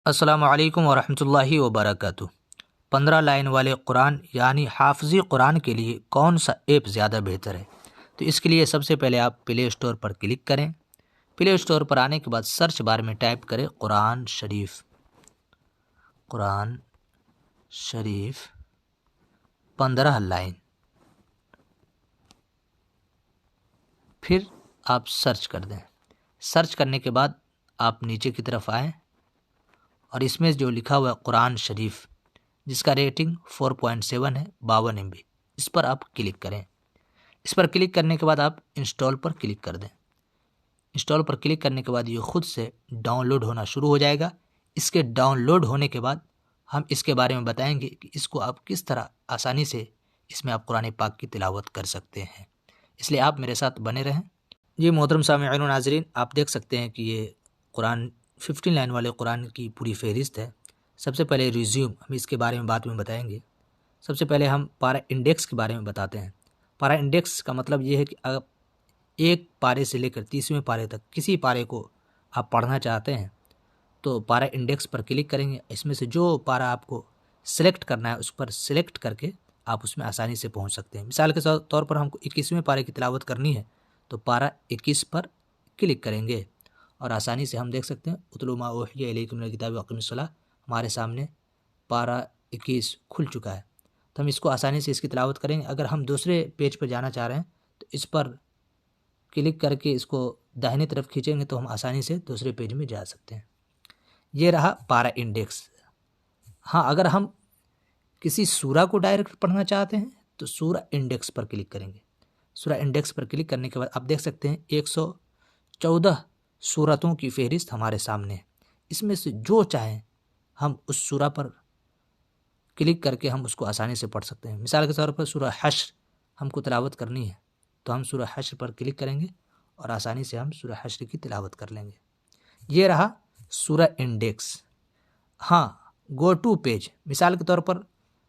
السلام علیکم ورحمۃ اللہ وبرکاتہ۔ 15 لائن والے قرآن یعنی حافظی قرآن کے لیے کون سا ایپ زیادہ بہتر ہے؟ تو اس کے لیے سب سے پہلے آپ پلے اسٹور پر کلک کریں۔ پلے اسٹور پر آنے کے بعد سرچ بار میں ٹائپ کریں قرآن شریف 15 لائن، پھر آپ سرچ کر دیں۔ سرچ کرنے کے بعد آپ نیچے کی طرف آئیں اور اس میں جو لکھا ہوا ہے قرآن شریف، جس کا ریٹنگ 4.7 ہے، 52 MB، اس پر آپ کلک کریں۔ اس پر کلک کرنے کے بعد آپ انسٹال پر کلک کر دیں۔ انسٹال پر کلک کرنے کے بعد یہ خود سے ڈاؤن لوڈ ہونا شروع ہو جائے گا۔ اس کے ڈاؤن لوڈ ہونے کے بعد ہم اس کے بارے میں بتائیں گے کہ اس کو آپ کس طرح آسانی سے اس میں آپ قرآن پاک کی تلاوت کر سکتے ہیں، اس لیے آپ میرے ساتھ بنے رہیں۔ یہ محترم سامعین و ناظرین، آپ دیکھ سکتے ہیں کہ یہ قرآن 15 لائن والے قرآن کی پوری فہرست ہے۔ سب سے پہلے ریزیوم، ہم اس کے بارے میں بعد میں بتائیں گے۔ سب سے پہلے ہم پارا انڈیکس کے بارے میں بتاتے ہیں۔ پارا انڈیکس کا مطلب یہ ہے کہ اگر ایک پارے سے لے کر 30ویں پارے تک کسی پارے کو آپ پڑھنا چاہتے ہیں تو پارا انڈیکس پر کلک کریں گے۔ اس میں سے جو پارا آپ کو سلیکٹ کرنا ہے اس پر سلیکٹ کر کے آپ اس میں آسانی سے پہنچ سکتے ہیں۔ مثال کے طور پر ہم کو 21ویں پارے کی تلاوت کرنی ہے تو پارا 21 پر کلک کریں گے اور آسانی سے ہم دیکھ سکتے ہیں اتلو ما اوحی الیک من الکتاب واقم الصلاۃ، ہمارے سامنے پارا 21 کھل چکا ہے، تو ہم اس کو آسانی سے اس کی تلاوت کریں گے۔ اگر ہم دوسرے پیج پر جانا چاہ رہے ہیں تو اس پر کلک کر کے اس کو داہنی طرف کھینچیں گے تو ہم آسانی سے دوسرے پیج میں جا سکتے ہیں۔ یہ رہا پارا انڈیکس۔ ہاں، اگر ہم کسی سورہ کو ڈائریکٹ پڑھنا چاہتے ہیں تو سورہ انڈیکس پر کلک کریں گے۔ سورہ انڈیکس پر کلک کرنے کے بعد آپ دیکھ سکتے ہیں 114 سورتوں کی فہرست ہمارے سامنے ہے۔ اس میں سے جو چاہیں ہم اس سورہ پر کلک کر کے ہم اس کو آسانی سے پڑھ سکتے ہیں۔ مثال کے طور پر سورہ حشر ہم کو تلاوت کرنی ہے تو ہم سورہ حشر پر کلک کریں گے اور آسانی سے ہم سورہ حشر کی تلاوت کر لیں گے۔ یہ رہا سورہ انڈیکس۔ ہاں، گو ٹو پیج، مثال کے طور پر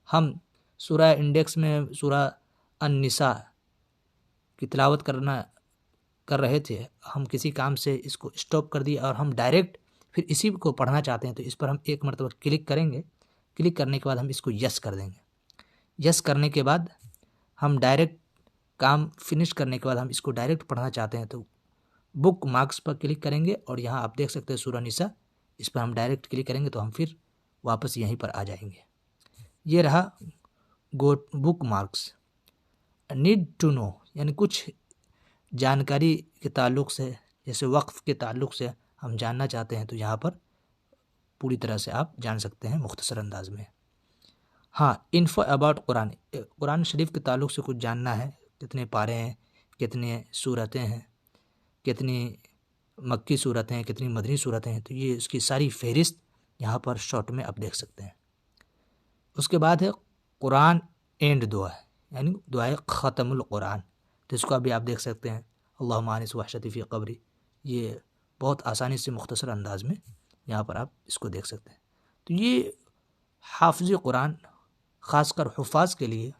ہم سورہ انڈیکس میں سورہ النساء کی تلاوت کر رہے تھے، ہم کسی کام سے اس کو اسٹاپ کر دیے اور ہم ڈائریکٹ پھر اسی کو پڑھنا چاہتے ہیں تو اس پر ہم ایک مرتبہ کلک کریں گے۔ کلک کرنے کے بعد ہم اس کو یس کر دیں گے۔ یس کرنے کے بعد ہم ڈائریکٹ کام فنش کرنے کے بعد ہم اس کو ڈائریکٹ پڑھنا چاہتے ہیں تو بک مارکس پر کلک کریں گے اور یہاں آپ دیکھ سکتے ہیں سورہ نساء، اس پر ہم ڈائریکٹ کلک کریں گے تو ہم پھر واپس یہیں پر آ جائیں گے۔ یہ رہا بک مارکس۔ نیڈ ٹو نو یعنی کچھ جانکاری کے تعلق سے، جیسے وقف کے تعلق سے ہم جاننا چاہتے ہیں تو یہاں پر پوری طرح سے آپ جان سکتے ہیں مختصر انداز میں۔ ہاں، انفو اباؤٹ قرآن شریف کے تعلق سے کچھ جاننا ہے، کتنے پارے ہیں، کتنے صورتیں ہیں، کتنی مکی صورتیں ہیں، کتنی مدنی صورتیں ہیں، تو یہ اس کی ساری فہرست یہاں پر شارٹ میں آپ دیکھ سکتے ہیں۔ اس کے بعد ہے قرآن اینڈ دعا، یعنی دعائے ختم القرآن، تو اس کو ابھی آپ دیکھ سکتے ہیں اللہم آنس وحشتی فی قبری۔ یہ بہت آسانی سے مختصر انداز میں یہاں پر آپ اس کو دیکھ سکتے ہیں۔ تو یہ حافظ قرآن خاص کر حفاظ کے لیے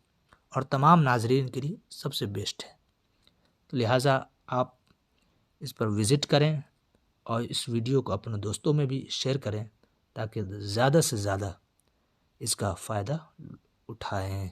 اور تمام ناظرین کے لیے سب سے بیسٹ ہے، تو لہٰذا آپ اس پر وزٹ کریں اور اس ویڈیو کو اپنے دوستوں میں بھی شیئر کریں تاکہ زیادہ سے زیادہ اس کا فائدہ اٹھائیں۔